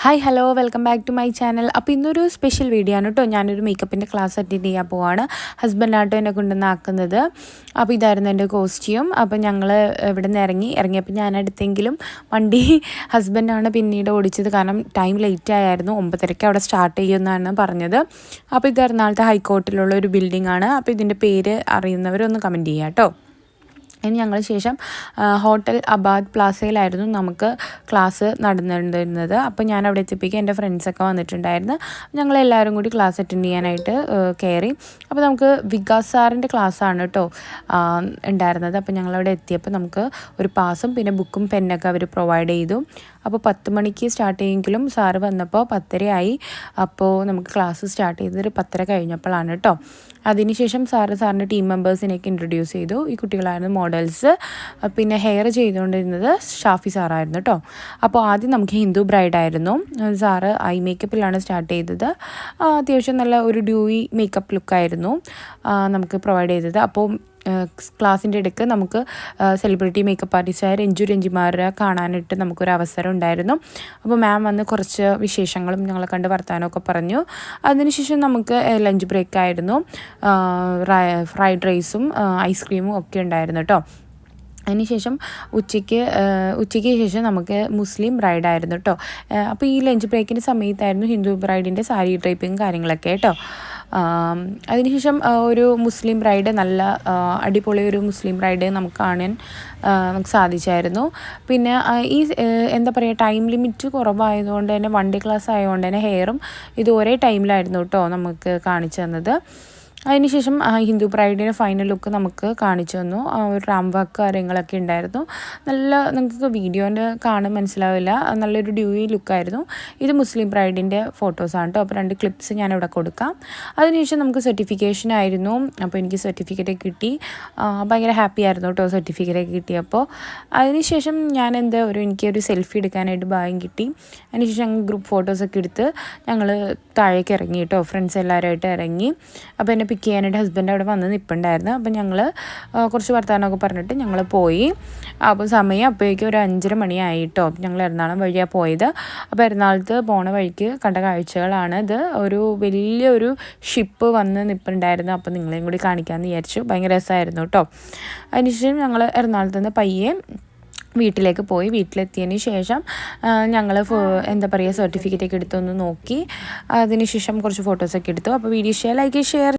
Hi hello welcome back to my channel. അപ്പോൾ ഇന്നൊരു special video ആണ് കേട്ടോ. ഞാനൊരു മേക്കപ്പിൻ്റെ ക്ലാസ് അറ്റൻഡ് ചെയ്യാൻ പോവാണ്. ഹസ്ബൻഡാട്ടോ എന്നെ കൊണ്ടുവന്നാക്കുന്നത്. അപ്പോൾ ഇതായിരുന്നു എൻ്റെ കോസ്റ്റ്യൂം. അപ്പോൾ ഞങ്ങൾ ഇവിടെ നിന്ന് ഇറങ്ങിയപ്പോൾ ഞാൻ അടുത്തെങ്കിലും വണ്ടി ഹസ്ബൻഡാണ് പിന്നീട് ഓടിച്ചത്. കാരണം ടൈം ലേറ്റ് ആയിരുന്നു, 9:30 അവിടെ സ്റ്റാർട്ട് ചെയ്യുമെന്നാണ് പറഞ്ഞത്. അപ്പോൾ ഇത് എറണാകുളത്തെ ഹൈക്കോർട്ടിലുള്ള ഒരു ബിൽഡിംഗ് ആണ്. അപ്പോൾ ഇതിൻ്റെ പേര് അറിയുന്നവരൊന്ന് കമൻറ്റ് ചെയ്യാം കേട്ടോ. ഇനി ഞങ്ങൾ ശേഷം ഹോട്ടൽ അബാദ് പ്ലാസയിലായിരുന്നു നമുക്ക് ക്ലാസ് നടന്നിരുന്നത്. അപ്പോൾ ഞാൻ അവിടെ എത്തിയപ്പോഴേക്കും എൻ്റെ ഫ്രണ്ട്സൊക്കെ വന്നിട്ടുണ്ടായിരുന്നു. ഞങ്ങളെല്ലാവരും കൂടി ക്ലാസ് അറ്റൻഡ് ചെയ്യാനായിട്ട് കയറി. അപ്പോൾ നമുക്ക് വികാസ് സാറിൻ്റെ ക്ലാസ്സാണ് കേട്ടോ ഉണ്ടായിരുന്നത്. അപ്പോൾ ഞങ്ങളവിടെ എത്തിയപ്പോൾ നമുക്ക് ഒരു പാസും പിന്നെ ബുക്കും പെന്നൊക്കെ അവർ പ്രൊവൈഡ് ചെയ്തു. അപ്പോൾ 10 മണിക്ക് സ്റ്റാർട്ട് ചെയ്യുമെങ്കിലും സാറ് വന്നപ്പോൾ 10:30 ആയി. അപ്പോൾ നമുക്ക് ക്ലാസ് സ്റ്റാർട്ട് ചെയ്തത് 10:30 കഴിഞ്ഞപ്പോഴാണ് കേട്ടോ. അതിനുശേഷം സാറിൻ്റെ ടീം മെമ്പേഴ്സിനെയൊക്കെ ഇൻട്രൊഡ്യൂസ് ചെയ്തു. ഈ കുട്ടികളായിരുന്നു മോഡൽസ്. പിന്നെ ഹെയർ ചെയ്തുകൊണ്ടിരുന്നത് ഷാഫി സാറായിരുന്നു കേട്ടോ. അപ്പോൾ ആദ്യം നമുക്ക് ഹിന്ദു ബ്രൈഡായിരുന്നു. സാറ് ഐ മേക്കപ്പിലാണ് സ്റ്റാർട്ട് ചെയ്തത്. അത്യാവശ്യം നല്ല ഒരു ഡ്യൂയി മേക്കപ്പ് ലുക്കായിരുന്നു നമുക്ക് പ്രൊവൈഡ് ചെയ്തത്. അപ്പോൾ ക്ലാസ്സിൻ്റെ ഇടയ്ക്ക് നമുക്ക് സെലിബ്രിറ്റി മേക്കപ്പ് ആർട്ടിസ്റ്റായ രഞ്ജിമാരെ കാണാനായിട്ട് നമുക്കൊരു അവസരം ഉണ്ടായിരുന്നു. അപ്പോൾ മാം വന്ന് കുറച്ച് വിശേഷങ്ങളും ഞങ്ങളെ കണ്ട് വർത്താനമൊക്കെ പറഞ്ഞു. അതിനുശേഷം നമുക്ക് ലഞ്ച് ബ്രേക്കായിരുന്നു. ഫ്രൈഡ് റൈസും ഐസ്ക്രീമും ഒക്കെ ഉണ്ടായിരുന്നു കേട്ടോ. അതിനുശേഷം ഉച്ചയ്ക്ക് ശേഷം നമുക്ക് മുസ്ലിം ബ്രൈഡായിരുന്നു കേട്ടോ. അപ്പോൾ ഈ ലഞ്ച് ബ്രേക്കിൻ്റെ സമയത്തായിരുന്നു ഹിന്ദു ബ്രൈഡിൻ്റെ സാരി ഡ്രൈപ്പിങ് കാര്യങ്ങളൊക്കെ കേട്ടോ. അതിനുശേഷം ഒരു മുസ്ലിം ബ്രൈഡ്, നല്ല അടിപൊളി ഒരു മുസ്ലിം ബ്രൈഡ് നമുക്ക് കാണാൻ നമുക്ക് സാധിച്ചായിരുന്നു. പിന്നെ ഈ എന്താ പറയുക, ടൈം ലിമിറ്റ് കുറവായതുകൊണ്ട് തന്നെ, 1 ഡേ ക്ലാസ് ആയതുകൊണ്ട് തന്നെ ഹെയറും ഇത് ഒരേ ടൈമിലായിരുന്നു കേട്ടോ നമുക്ക് കാണിച്ചു തന്നത്. അതിനുശേഷം ഹിന്ദു ബ്രൈഡിൻ്റെ ഫൈനൽ ലുക്ക് നമുക്ക് കാണിച്ചു തന്നു. ഒരു റാം വർക്ക് കാര്യങ്ങളൊക്കെ ഉണ്ടായിരുന്നു. നല്ല, നിങ്ങൾക്ക് വീഡിയോൻ്റെ കാണാൻ മനസ്സിലാവില്ല, നല്ലൊരു ഡ്യൂയി ലുക്കായിരുന്നു. ഇത് മുസ്ലിം ബ്രൈഡിൻ്റെ ഫോട്ടോസാണ് കേട്ടോ. അപ്പോൾ 2 ക്ലിപ്സ് ഞാനിവിടെ കൊടുക്കാം. അതിനുശേഷം നമുക്ക് സർട്ടിഫിക്കേഷൻ ആയിരുന്നു. അപ്പോൾ എനിക്ക് സർട്ടിഫിക്കറ്റ് കിട്ടി. ഭയങ്കര ഹാപ്പി ആയിരുന്നു കേട്ടോ സർട്ടിഫിക്കറ്റ് കിട്ടിയപ്പോൾ. അതിനുശേഷം എനിക്കൊരു സെൽഫി എടുക്കാനായിട്ട് ഭാഗ്യം കിട്ടി. അതിനുശേഷം ഞങ്ങൾ ഗ്രൂപ്പ് ഫോട്ടോസൊക്കെ എടുത്ത് ഞങ്ങൾ താഴേക്ക് ഇറങ്ങി കേട്ടോ. ഫ്രണ്ട്സ് എല്ലാവരുമായിട്ട് ഇറങ്ങി. അപ്പോൾ എന്നെ പിക്ക് ചെയ്യാനായിട്ട് ഹസ്ബൻഡ് അവിടെ വന്ന് നിൽപ്പുണ്ടായിരുന്നു. അപ്പോൾ ഞങ്ങൾ കുറച്ച് വർത്തമാനമൊക്കെ പറഞ്ഞിട്ട് ഞങ്ങൾ പോയി. അപ്പോൾ സമയം അപ്പോഴേക്കും ഒരു 5:30 മണിയായി കേട്ടോ. ഞങ്ങൾ എറണാകുളം വഴിയാണ് പോയത്. അപ്പോൾ എറണാകുളത്ത് പോണ വഴിക്ക് കണ്ട കാഴ്ചകളാണ് ഇത്. വലിയൊരു ഷിപ്പ് വന്ന് നിൽപ്പുണ്ടായിരുന്നു. അപ്പോൾ നിങ്ങളെയും കൂടി കാണിക്കാമെന്ന് വിചാരിച്ചു. ഭയങ്കര രസമായിരുന്നു കേട്ടോ. അതിനുശേഷം ഞങ്ങൾ എറണാകുളത്ത് നിന്ന് പയ്യെ വീട്ടിലേക്ക് പോയി. വീട്ടിലെത്തിയതിന് ശേഷം ഞങ്ങൾ സർട്ടിഫിക്കറ്റൊക്കെ എടുത്തൊന്ന് നോക്കി. അതിനുശേഷം കുറച്ച് ഫോട്ടോസൊക്കെ എടുത്തു. അപ്പോൾ വീഡിയോ ലൈക്ക് ഷെയർ